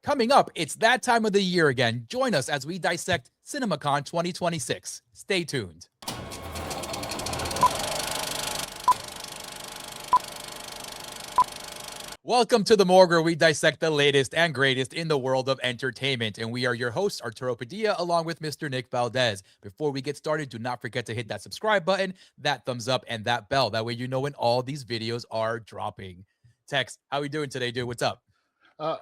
Coming up, it's that time of the year again. Join us as we dissect CinemaCon 2026. Stay tuned. Welcome to the Morgue, where we dissect the latest and greatest in the world of entertainment. And we are your hosts, Arturo Padilla, along with Mr. Nick Valdez. Before we get started, do not forget to hit that subscribe button, that thumbs up, and that bell. That way you know when all these videos are dropping. Tex, how we doing today, dude? What's up?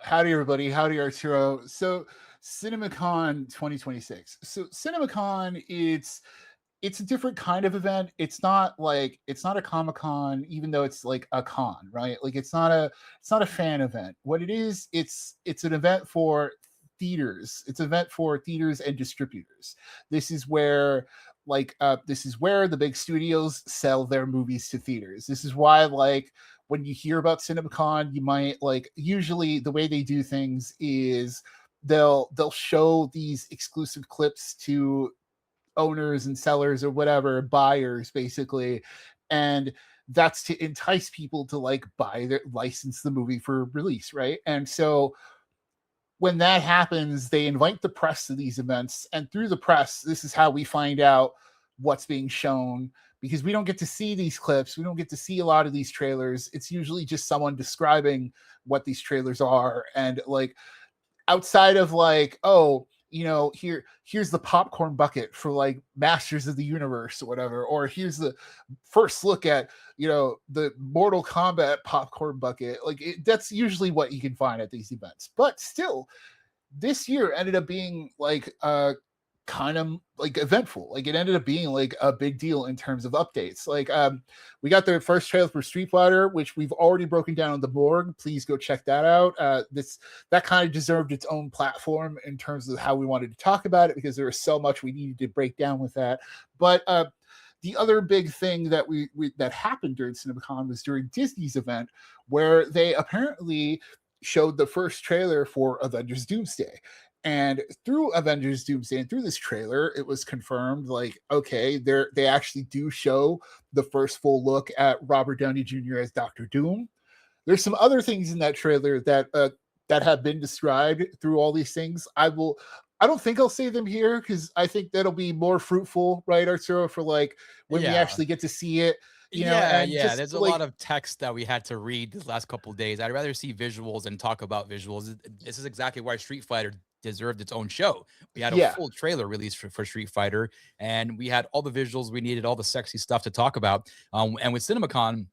Howdy, everybody. Howdy, Arturo. So, CinemaCon 2026. So, CinemaCon, it's a different kind of event. It's not a Comic Con, even though it's like a con, right? Like it's not a fan event. What it is, it's an event for theaters. It's an event for theaters and distributors. This is where this is where the big studios sell their movies to theaters. This is why when you hear about CinemaCon, you might usually the way they do things is they'll show these exclusive clips to owners and sellers or whatever, buyers basically, and that's to entice people to buy their license the movie for release, right? And so when that happens, they invite the press to these events, and through the press, this is how we find out what's being shown, because we don't get to see these clips, we don't get to see a lot of these trailers. It's usually just someone describing what these trailers are, and outside of here's the popcorn bucket for Masters of the Universe or whatever, or here's the first look at the Mortal Kombat popcorn bucket. That's usually what you can find at these events. But still, this year ended up being kind of eventful. It ended up being a big deal in terms of updates. We got the first trailer for Street Fighter, which we've already broken down on the Morgue. Please go check that out. That kind of deserved its own platform in terms of how we wanted to talk about it, because there was so much we needed to break down with that. But the other big thing that that happened during CinemaCon was during Disney's event, where they apparently showed the first trailer for Avengers Doomsday. And through Avengers Doomsday and through this trailer, it was confirmed, okay, they actually do show the first full look at Robert Downey Jr. as Dr. Doom. There's some other things in that trailer that have been described through all these things. I don't think I'll say them here, because I think that'll be more fruitful, right, Arturo, for when we actually get to see it. There's a lot of text that we had to read this last couple of days. I'd rather see visuals and talk about visuals. This is exactly why Street Fighter deserved its own show. We had a full trailer released for Street Fighter, and we had all the visuals we needed, all the sexy stuff to talk about. And with CinemaCon,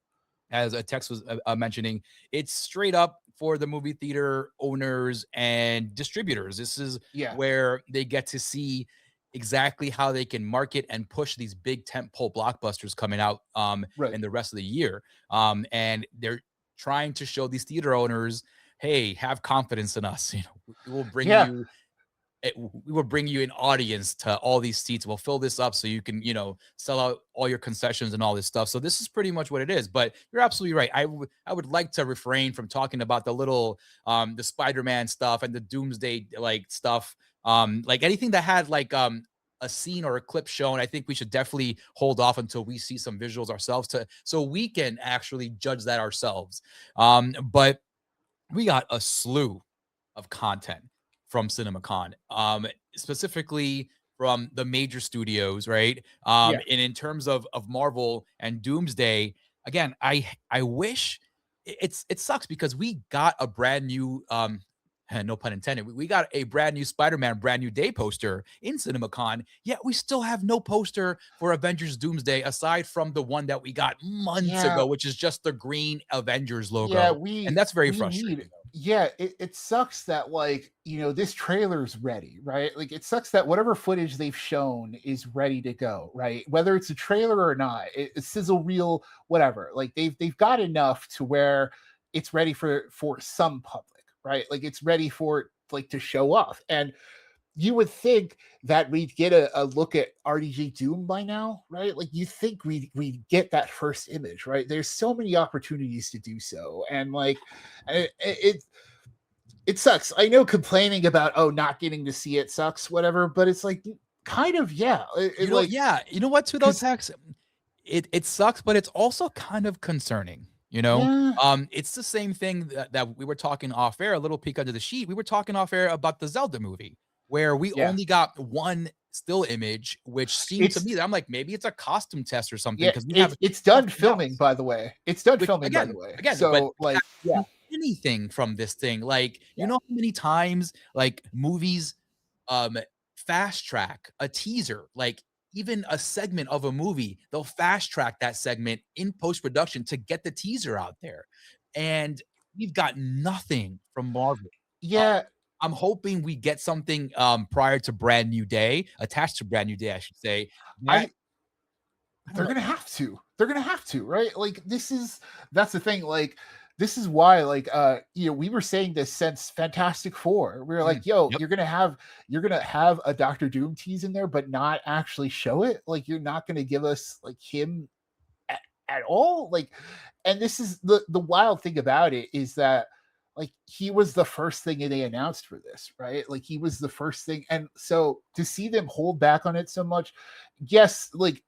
as a text was mentioning, it's straight up for the movie theater owners and distributors. This is where they get to see exactly how they can market and push these big tentpole blockbusters coming out in the rest of the year. And they're trying to show these theater owners, hey, have confidence in us. We will bring you. We will bring you an audience to all these seats. We'll fill this up so you can, sell out all your concessions and all this stuff. So this is pretty much what it is. But you're absolutely right. I would like to refrain from talking about the little, the Spider-Man stuff and the Doomsday stuff. Anything that had a scene or a clip shown. I think we should definitely hold off until we see some visuals ourselves, so we can actually judge that ourselves. But we got a slew of content from CinemaCon, specifically from the major studios, right? And in terms of Marvel and Doomsday, again, I wish it sucks, because we got a brand new no pun intended, we got a brand new Spider-Man brand new day poster in CinemaCon, yet we still have no poster for Avengers Doomsday aside from the one that we got months ago, which is just the green Avengers logo. And that's very frustrating. It sucks that this trailer's ready, right? It sucks that whatever footage they've shown is ready to go, right? Whether it's a trailer or not, it's sizzle reel, whatever. They've got enough to where it's ready for some public, right? It's ready for to show off. And you would think that we'd get a look at RDJ Doom by now, right? You think we'd get that first image, right? There's so many opportunities to do so. And it sucks. I know complaining about, not getting to see it sucks, whatever, but it's kind of, You know what, too, though, Tex? It sucks, but it's also kind of concerning. You know, Yeah. it's the same thing that we were talking off air, a little peek under the sheet. We were talking off air about the Zelda movie where we Yeah. only got one still image, which seemed to It's me that I'm like, maybe it's a costume test or something yeah, because we have it's done nothing filming, else. by the way. It's done Which filming, by the again, way. but So, like, yeah, anything from this thing. Like, yeah, you know how many times like movies um fast track a teaser, like even a segment of a movie, they'll fast track that segment in post-production to get the teaser out there. And we've got nothing from Marvel. Uh, yeah. I'm hoping we get something prior to Brand New Day, attached to Brand New Day, I should say. That I I don't They're know. gonna have to. They're gonna have to, right? Like, that's the thing. Like, this is why, like, we were saying this since Fantastic Four. We were like, yo, Yep. you're gonna have a Doctor Doom tease in there, but not actually show it. Like, you're not gonna give us like him at all. Like, and this is the wild thing about it is that like he was the first thing they announced for this, right? Like he was the first thing, and so to see them hold back on it so much, yes, like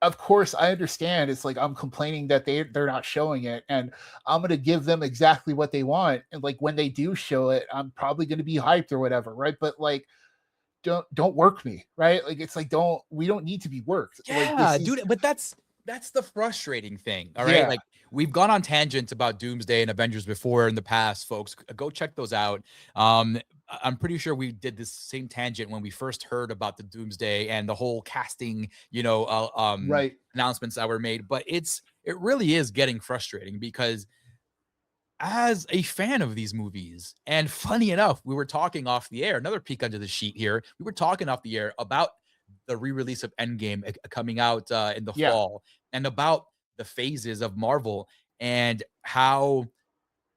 of course I understand. It's like I'm complaining that they're not showing it, and I'm gonna give them exactly what they want, and like when they do show it, I'm probably gonna be hyped or whatever, right? But like don't work me, right? Like it's like we don't need to be worked. Like this Yeah, is dude, but that's the frustrating thing, all right? yeah, Like, we've gone on tangents about Doomsday and Avengers before in the past, folks. Go check those out. I'm pretty sure we did this same tangent when we first heard about the Doomsday and the whole casting, right. announcements that were made. But it really is getting frustrating because as a fan of these movies, and funny enough, we were talking off the air, another peek under the sheet here. We were talking off the air about the re-release of Endgame coming out in the Yeah, fall and about the phases of Marvel and how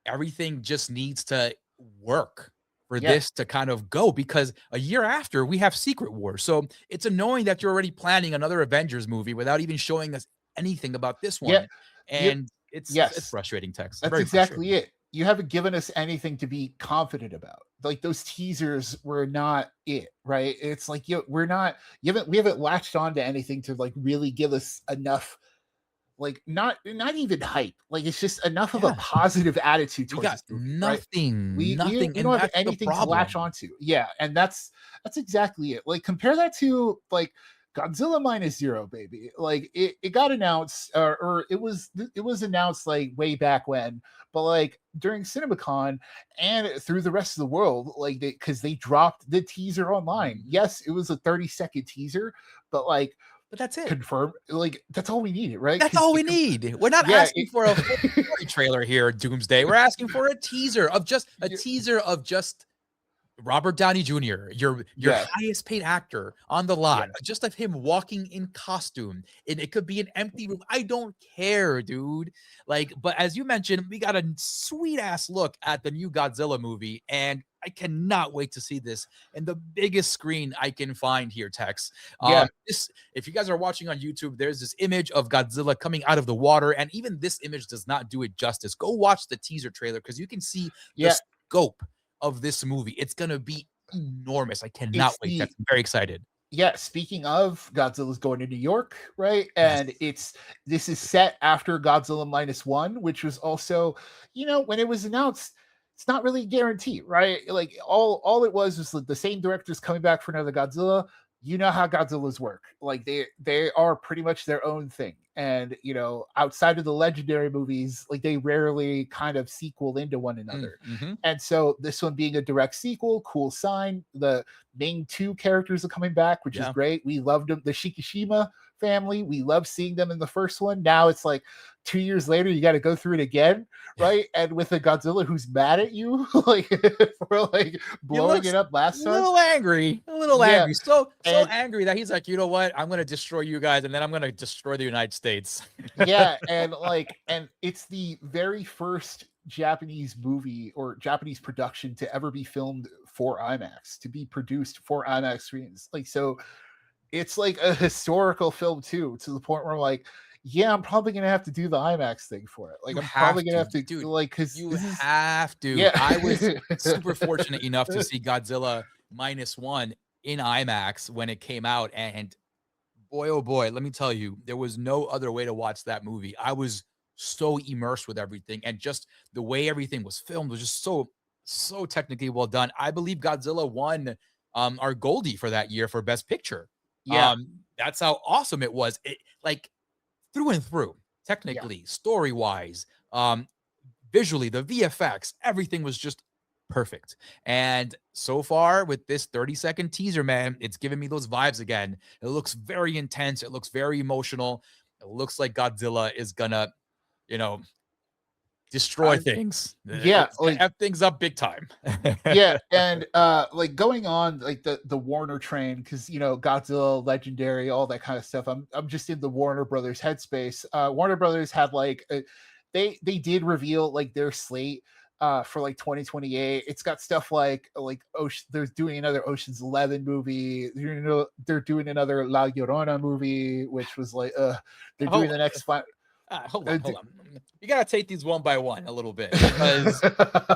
everything just needs to work for yeah, this to kind of go because a year after we have Secret Wars. So it's annoying that you're already planning another Avengers movie without even showing us anything about this yeah. one. Yep. And it's Yes, frustrating, Tex. that's Very exactly frustrating. it. You haven't given us anything to be confident about. Like those teasers were not it, right? It's like we haven't latched on to anything to like really give us enough, like not even hype. Like it's just enough of a Yeah. positive attitude We towards got this movie, right? nothing, We nothing, don't and have that's the anything to latch problem. onto. Yeah, and that's exactly it. Like compare that to like Godzilla Minus Zero, baby. Like it got announced, or it was announced like way back when, but like during CinemaCon and through the rest of the world, like because they dropped the teaser online. Mhm. Yes, it was a 30-second teaser, but like But that's it. confirm, like that's all we needed, right? That's Because all we need. We're not yeah, asking for a full story trailer here, Doomsday. We're asking for a yeah, teaser of just Robert Downey Jr., your yeah, highest paid actor on the yeah, lot, just of him walking in costume, and it could be an empty room. I don't care, dude. Like, but as you mentioned, we got a sweet ass look at the new Godzilla movie, and I cannot wait to see this in the biggest screen I can find here, Tex. yeah, This, if you guys are watching on YouTube, there's this image of Godzilla coming out of the water, and even this image does not do it justice. Go watch the teaser trailer because you can see the yeah. scope of this movie. It's gonna be enormous. I cannot It's wait. the I'm very excited. Yeah, speaking of Godzilla's going to New York, right? Yes. And this is set after Godzilla Minus One, which was also, when it was announced, it's not really a guarantee, right? Like all it was the same directors coming back for another Godzilla. You know how Godzillas work. Like they are pretty much their own thing. And outside of the legendary movies, like they rarely kind of sequel into one another. Mhm. And so this one being a direct sequel, cool sign. The main two characters are coming back, which is Yeah. great. We loved them, the Shikishima family. We loved seeing them in the first one. Now it's like 2 years later, you got to go through it again, right? And with a Godzilla who's mad at you, like for like He blowing looks it up last a time. little angry, a little Yeah, angry. So and angry that he's like, "You know what? I'm gonna destroy you guys, and then I'm gonna destroy the United States." yeah, and it's the very first Japanese movie or Japanese production to ever be filmed for IMAX, to be produced for IMAX screens. Like so it's like a historical film too, to the point where I'm like, yeah, I'm probably gonna have to do the IMAX thing for it. Like You I'm probably have gonna to, have to dude. like because You this is have to. yeah. I was super fortunate enough to see Godzilla Minus One in IMAX when it came out, and boy, oh boy, let me tell you, there was no other way to watch that movie. I was so immersed with everything, and just the way everything was filmed was just so technically well done. I believe Godzilla won our Goldie for that year for Best Picture. Yeah. That's how awesome it was. It like through and through, Yeah. technically, story wise, visually, the VFX, everything was just perfect. And so far with this 30-second teaser, man, it's giving me those vibes again. It looks very intense. It looks very emotional. It looks like Godzilla is gonna, you know, destroy things. Yeah, It's gonna F things up big time. Yeah, and like going on like the Warner train, because Godzilla, Legendary, all that kind of stuff. I'm just in the Warner Brothers headspace. Warner Brothers had like they did reveal like their slate for like 2028. It's got stuff like Ocean, they're doing another Ocean's 11 movie. They're doing another La Llorona movie, which was like they're doing the next hold on. You gotta take these one by one a little bit, because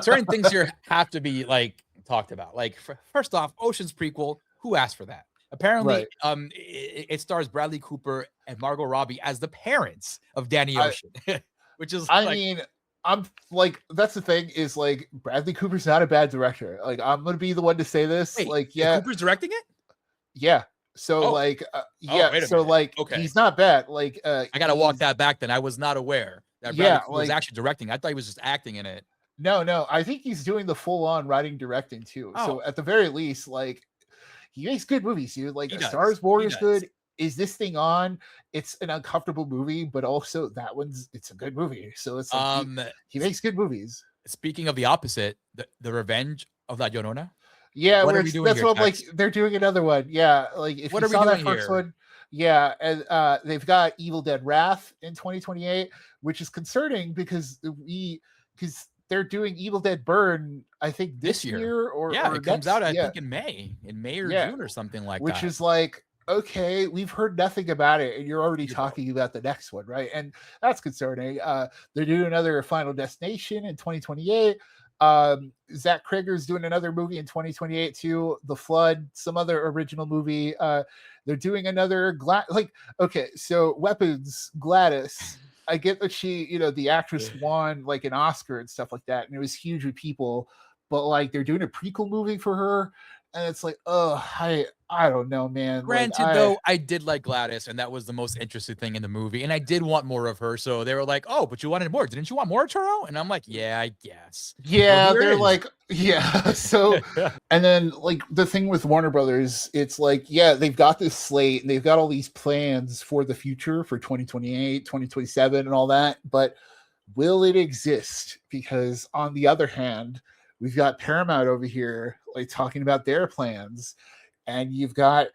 certain things here have to be like talked about. Like first off, Ocean's prequel. Who asked for that? Apparently, right. it stars Bradley Cooper and Margot Robbie as the parents of Danny Ocean, which is I mean, I'm like, that's the thing is like Bradley Cooper's not a bad director. Like I'm gonna be the one to say this. Wait, like, yeah, Cooper's directing it. Yeah. So wait a so minute. like Okay, he's not bad. Like I gotta walk that back. Then I was not aware that Bradley Cooper was actually directing. I thought he was just acting in it. No, I think he's doing the full-on writing directing too. So at the very least, like he makes good movies, dude. Like Star Wars Born is good. Is this thing on? It's an uncomfortable movie, but also it's a good movie. So it's like he makes good movies. Speaking of the opposite, the Revenge of La Llorona. Yeah, that's what I'm like. They're doing another one. Yeah, like if you saw that first one, yeah, and they've got Evil Dead Wrath in 2028, which is concerning because they're doing Evil Dead Burn, I think this year or it comes out I think in May or June or something like that. Which is like, okay, we've heard nothing about it, and you're already talking about the next one, right? And that's concerning. They're doing another Final Destination in 2028. Zach Krieger's doing another movie in 2028 too. The Flood, some other original movie. They're doing another okay, so Weapons, Gladys. I get that she, the actress won like an Oscar and stuff like that, and it was huge with people. But like they're doing a prequel movie for her, and it's like, I don't know, man. Granted, though, I did like Gladys, and that was the most interesting thing in the movie, and I did want more of her. So they were like, "Oh, but you wanted more, didn't you want more, Arturo?" And I'm like, "Yeah, I guess." Yeah, they're like, yeah. So, and then like the thing with Warner Brothers, it's like, yeah, they've got this slate and they've got all these plans for the future for 2028, 2027, and all that. But will it exist? Because on the other hand, we've got Paramount over here, like talking about their plans. And you've got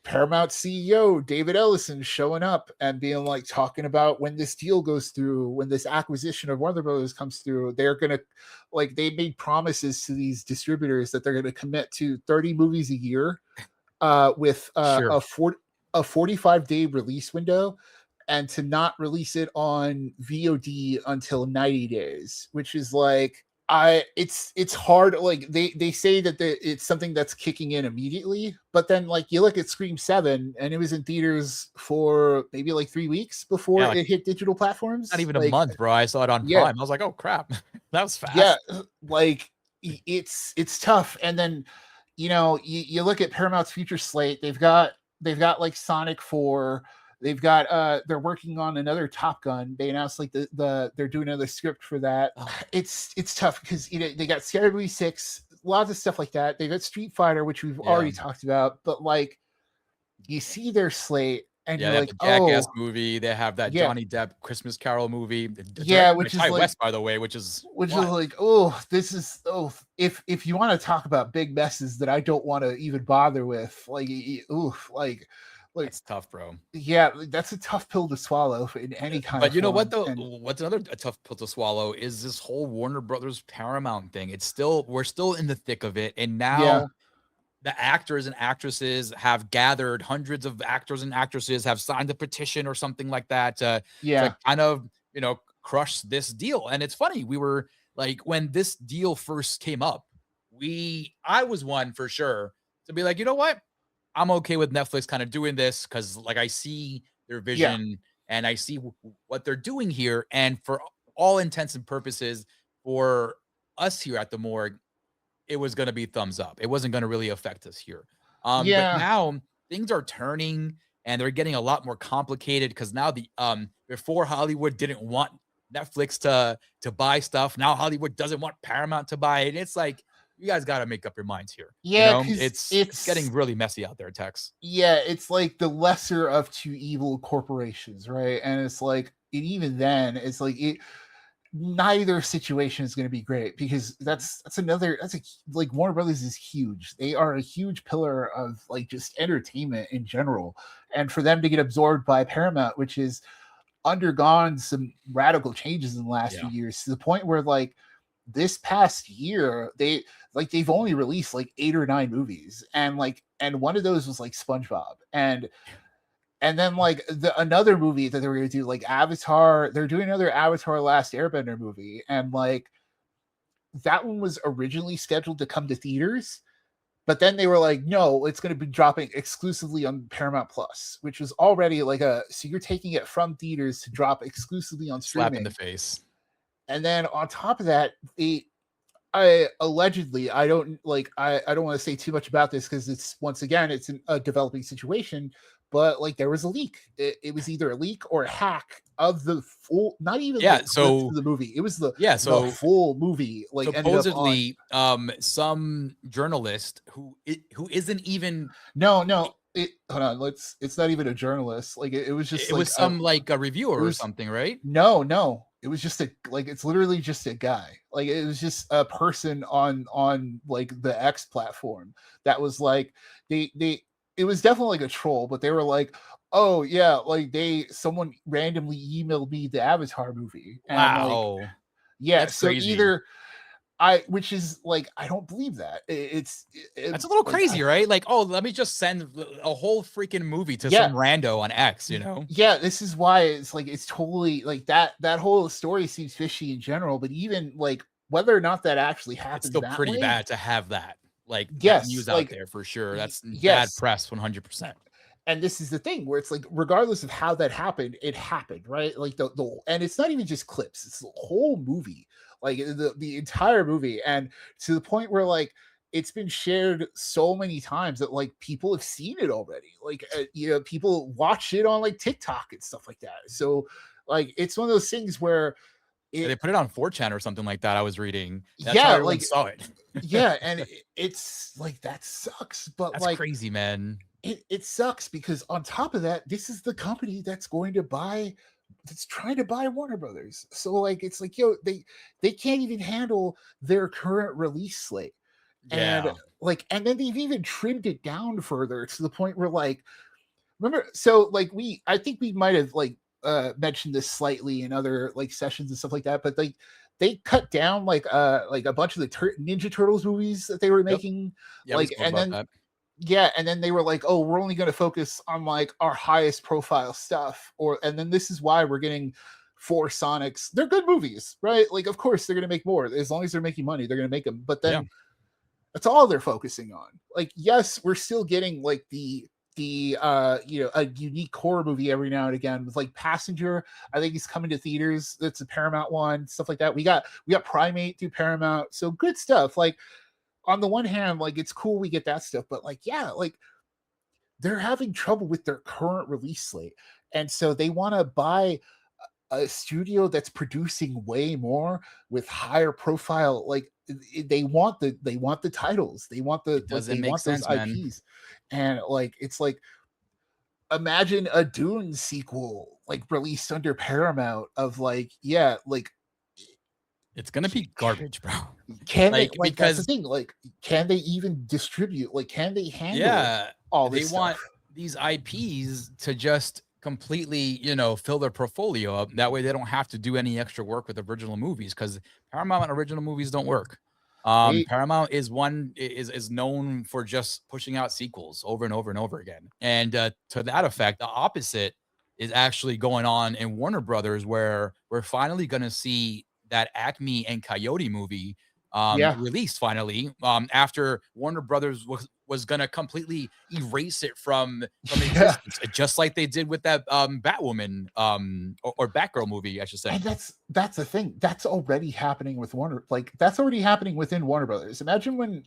Paramount CEO David Ellison showing up and being like talking about when this deal goes through, when this acquisition of Warner Brothers comes through, they're gonna they made promises to these distributors that they're gonna commit to 30 movies a year, with a 45-day release window, and to not release it on VOD until 90 days, which is like. It's hard. Like they say that it's something that's kicking in immediately, but then like you look at Scream 7 and it was in theaters for maybe like 3 weeks before it hit digital platforms. Not even a month, bro. I saw it on Prime. I was like, oh crap, that was fast. Yeah, like it's tough. And then you look at Paramount's future slate. They've got like Sonic 4. They've got they're working on another Top Gun. They announced like they're doing another script for that. It's tough because they got Scary Movie 6, lots of stuff like that. They got Street Fighter, which we've already talked about, but like you see their slate and you're like, the Jackass movie. They have that Johnny Depp Christmas Carol movie. Which is Ty West, by the way, which is like, if you want to talk about big messes that I don't want to even bother with, like it's tough, bro. Yeah, that's a tough pill to swallow in any kind of. But you know what though? What's a tough pill to swallow is this whole Warner Brothers Paramount thing. We're still in the thick of it, and now the actors and actresses have gathered. Hundreds of actors and actresses have signed a petition or something like that to kind of crush this deal. And it's funny, we were like, when this deal first came up, I was one for sure to be like, you know what? I'm okay with Netflix kind of doing this because like I see their vision and I see what they're doing here. And for all intents and purposes, for us here at the Morgue, it was going to be thumbs up. It wasn't going to really affect us here. But Yeah. now things are turning and they're getting a lot more complicated because now before Hollywood didn't want Netflix to buy stuff. Now Hollywood doesn't want Paramount to buy it. It's like, you guys got to make up your minds here. Yeah, because it's getting really messy out there, Tex. Yeah, it's like the lesser of two evil corporations, right? And it's like, and even then, it's like neither situation is going to be great because that's like Warner Brothers is huge. They are a huge pillar of like just entertainment in general, and for them to get absorbed by Paramount, which has undergone some radical changes in the last few years, to the point where like this past year they've only released like 8 or 9 movies, and one of those was like SpongeBob, and then like another movie that they were going to do, like Avatar, they're doing another Avatar Last Airbender movie, and like that one was originally scheduled to come to theaters, but then they were like, no, it's going to be dropping exclusively on Paramount Plus, which was already like so you're taking it from theaters to drop exclusively on streaming. Slap in the face. And then on top of that, I allegedly, I don't want to say too much about this because it's, once again, it's a developing situation, but like there was a leak. It was either a leak or a hack of the full, not even so the movie. It was the full movie. Like supposedly, some journalist who isn't even hold on, it's not even a journalist. Like it was just was some like a reviewer or something, right? No. It was just it's literally just a guy. Like it was just a person on like the X platform that was like it was definitely like a troll, but they were like, oh yeah, like someone randomly emailed me the Avatar movie. And wow. Like, yeah, that's so crazy. either which is like, I don't believe that. It's a little crazy, right? Like, oh, let me just send a whole freaking movie to some rando on X, you know? Yeah, this is why it's like, it's totally like that whole story seems fishy in general, but even like whether or not that actually happens, it's still pretty bad to have that news out there for sure. That's bad press, 100%. And this is the thing where it's like, regardless of how that happened, it happened, right? Like and it's not even just clips; it's the whole movie, like the entire movie, and to the point where like it's been shared so many times that like people have seen it already. Like people watch it on like TikTok and stuff like that. So like it's one of those things where they put it on 4chan or something like that. I was reading. That's how everyone saw it. Yeah, and it's like, that sucks. But that's like crazy, man. It sucks because on top of that, this is the company that's trying to buy Warner Brothers. So like it's like, they can't even handle their current release slate. Yeah. And then they've even trimmed it down further to the point where like, remember, so like I think we might have like mentioned this slightly in other like sessions and stuff like that, but like they cut down like a bunch of the Ninja Turtles movies that they were making. Yeah, like, and then that. Yeah, and then they were like, oh, we're only going to focus on like our highest profile stuff, and then this is why we're getting 4 Sonics. They're good movies, right? Like, of course they're going to make more. As long as they're making money, they're going to make them. But then that's all they're focusing on. Like, yes, we're still getting like a unique horror movie every now and again with like Passenger. I think he's coming to theaters. That's a Paramount one, stuff like that. We got Primate through Paramount, so good stuff. Like, on the one hand, like it's cool we get that stuff, but like, yeah, like they're having trouble with their current release slate, and so they want to buy a studio that's producing way more with higher profile. Like they want the titles, they want those IPs, man. And like it's like, imagine a Dune sequel like released under Paramount of like, it's gonna be garbage, bro. Can they, like, because that's the thing, like, can they even distribute? Like, can they handle all this stuff? Want these IPs to just completely, fill their portfolio up. That way they don't have to do any extra work with original movies, because Paramount original movies don't work. Paramount is known for just pushing out sequels over and over and over again. And to that effect, the opposite is actually going on in Warner Brothers, where we're finally going to see that Acme and Coyote movie released finally, after Warner Brothers was gonna completely erase it from existence, just like they did with that Batwoman or Batgirl movie, I should say. And that's the thing. That's already happening with Warner. Like that's already happening within Warner Brothers. Imagine when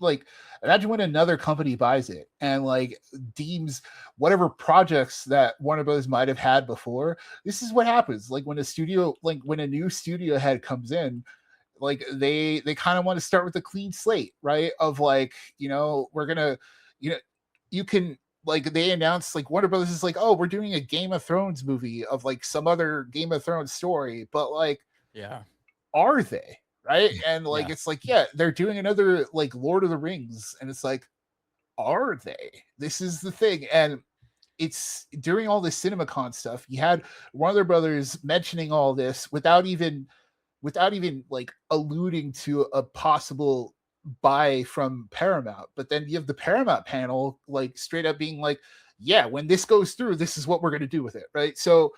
another company buys it and like deems whatever projects that Warner Brothers might have had before. This is what happens. Like when a new studio head comes in, like they kind of want to start with a clean slate, right? Of like, we're gonna, you can, like they announced, like Warner Brothers is like, oh, we're doing a Game of Thrones movie of like some other Game of Thrones story, but like, are they, right? And like it's like, they're doing another like Lord of the Rings, and it's like, are they? This is the thing. And it's during all this CinemaCon stuff, you had Warner Brothers mentioning all this without even like alluding to a possible buy from Paramount. But then you have the Paramount panel like straight up being like, yeah, when this goes through, this is what we're going to do with it, right? So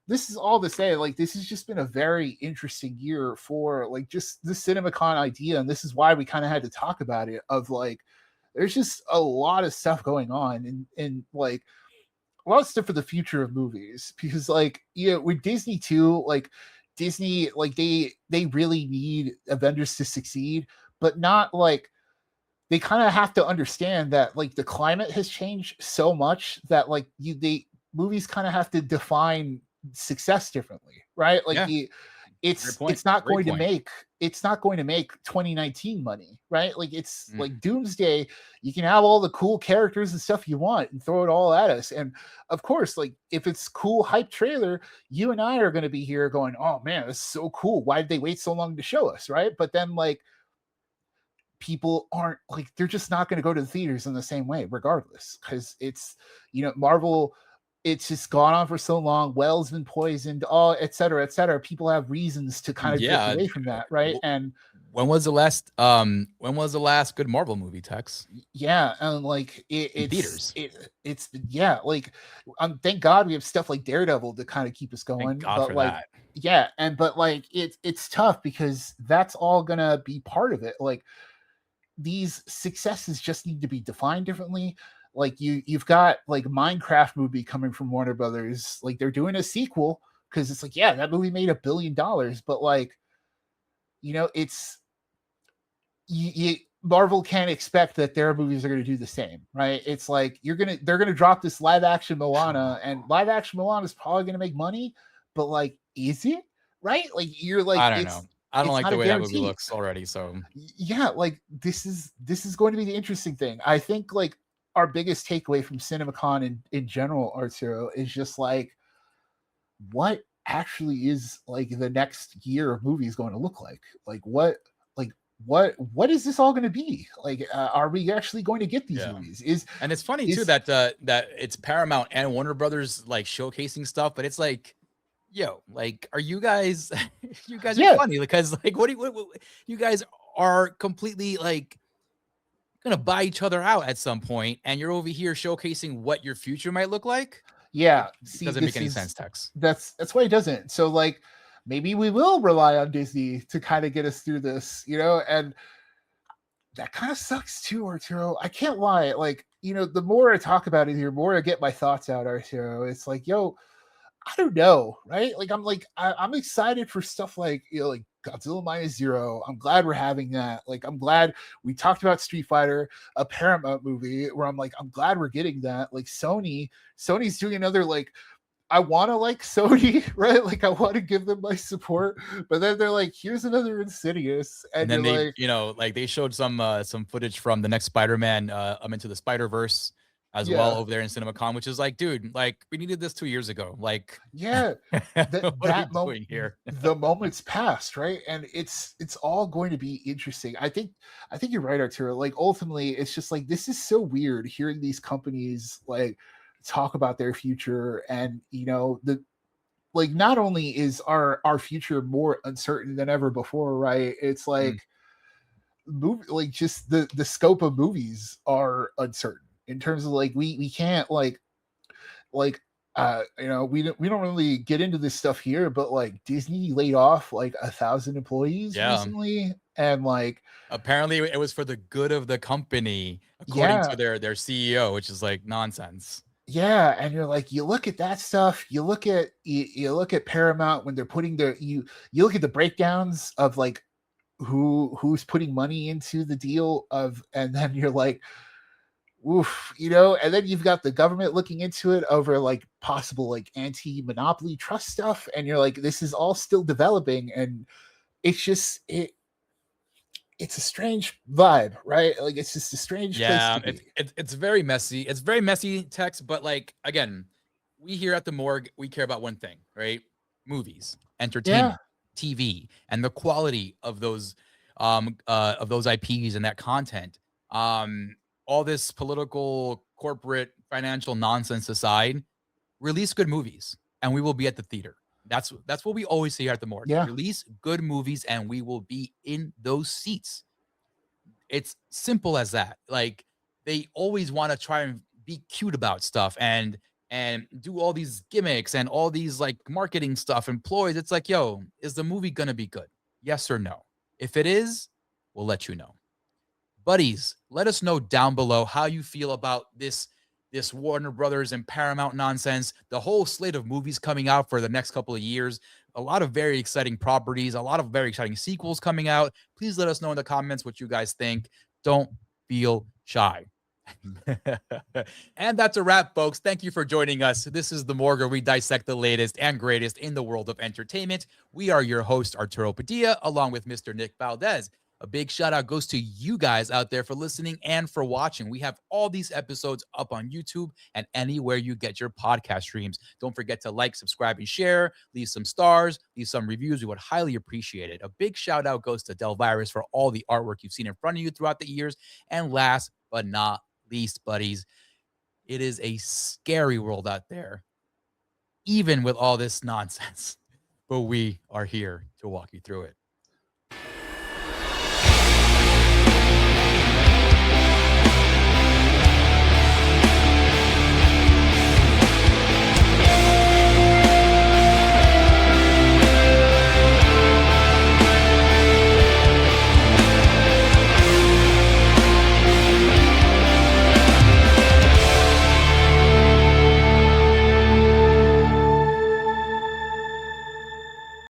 this is all to say, like, this has just been a very interesting year for like just the CinemaCon idea, and this is why we kind of had to talk about it. Of like, there's just a lot of stuff going on, and like a lot of stuff for the future of movies, because like, with Disney too, like Disney, like they really need Avengers to succeed, but not like, they kind of have to understand that like the climate has changed so much that like movies kind of have to define success differently, right? Like it's not going to make 2019 money, right? Like it's like Doomsday, you can have all the cool characters and stuff you want and throw it all at us, and of course, like if it's cool hype trailer, you and I are going to be here going, oh man, this is so cool, why did they wait so long to show us, right? But then like people aren't like, they're just not going to go to the theaters in the same way regardless, because it's, Marvel, it's just gone on for so long. Well's been poisoned, et cetera, et cetera. People have reasons to kind of get away from that, right? And when was the last good Marvel movie, Tex? Yeah, and like it's theaters. It's like, thank God we have stuff like Daredevil to kind of keep us going. Thank God but for like that. but like it's tough because that's all gonna be part of it. Like these successes just need to be defined differently. Like you've got like Minecraft movie coming from Warner Brothers, like they're doing a sequel because it's like, yeah, that movie made $1 billion, but like, it's Marvel can't expect that their movies are going to do the same, right? It's like they're going to drop this live action Moana, and live action Moana is probably going to make money, but like, is it, right? Like you're like, I don't know. I don't like the way that movie looks already. So yeah, like this is going to be the interesting thing. I think like our biggest takeaway from CinemaCon in general, Arturo, is just like, what actually is like the next year of movies going to look like? Like what is this all going to be? Like, are we actually going to get these movies? And it's funny too that it's Paramount and Warner Brothers like showcasing stuff, but it's like, yo, like, are you guys you guys are funny, because like what you guys are completely like gonna buy each other out at some point, and you're over here showcasing what your future might look like. Yeah, it doesn't make any sense, Tex. That's why it doesn't. So like, maybe we will rely on Disney to kind of get us through this, and that kind of sucks too, Arturo. I can't lie. Like, the more I talk about it here, the more I get my thoughts out, Arturo. It's like, yo, I don't know, right? Like, I'm excited for stuff like, like Godzilla Minus Zero. I'm glad we're having that. Like, I'm glad we talked about Street Fighter, a Paramount movie, where I'm like, I'm glad we're getting that. Like Sony's doing another, like, I want to like Sony, right? Like I want to give them my support, but then they're like, here's another Insidious. And then they, like they showed some footage from the next Spider-Man, Into the Spider-Verse as well over there in CinemaCon, which is like, dude, like we needed this 2 years ago. Like, that moment here, the moment's passed, right? And it's all going to be interesting. I think you're right, Arturo. Like ultimately, it's just like, this is so weird hearing these companies like talk about their future, and the like, not only is our future more uncertain than ever before, right? It's like like just the scope of movies are uncertain in terms of like we can't like we don't really get into this stuff here, but like Disney laid off like 1,000 employees recently, and like apparently it was for the good of the company, according to their CEO, which is like nonsense. Yeah, and you're like, you look at that stuff, you look at Paramount when they're putting you look at the breakdowns of like who's putting money into the deal of, and then you're like, oof, and then you've got the government looking into it over like possible like anti-monopoly trust stuff, and you're like, this is all still developing, and it's just it's a strange vibe, right? Like it's just a strange place to be. It's very messy. It's very messy text, but like again, we here at the Morgue, we care about one thing, right? Movies, entertainment, TV, and the quality of those IPs and that content. All this political, corporate, financial nonsense aside, release good movies and we will be at the theater. That's what we always say here at the Morgue. Yeah. Release good movies and we will be in those seats. It's simple as that. Like they always want to try and be cute about stuff and do all these gimmicks and all these like marketing stuff and ploys. It's like, yo, is the movie gonna be good? Yes or no? If it is, we'll let you know. Buddies, let us know down below how you feel about this Warner Brothers and Paramount nonsense, the whole slate of movies coming out for the next couple of years, a lot of very exciting properties, a lot of very exciting sequels coming out. Please let us know in the comments what you guys think. Don't feel shy. And that's a wrap, folks. Thank you for joining us. This is The Morgue, where we dissect the latest and greatest in the world of entertainment. We are your host, Arturo Padilla, along with Mr. Nick Valdez. A big shout out goes to you guys out there for listening and for watching. We have all these episodes up on YouTube and anywhere you get your podcast streams. Don't forget to like, subscribe, and share. Leave some stars, leave some reviews. We would highly appreciate it. A big shout out goes to Delvirus for all the artwork you've seen in front of you throughout the years. And last but not least, buddies, it is a scary world out there, even with all this nonsense. But we are here to walk you through it.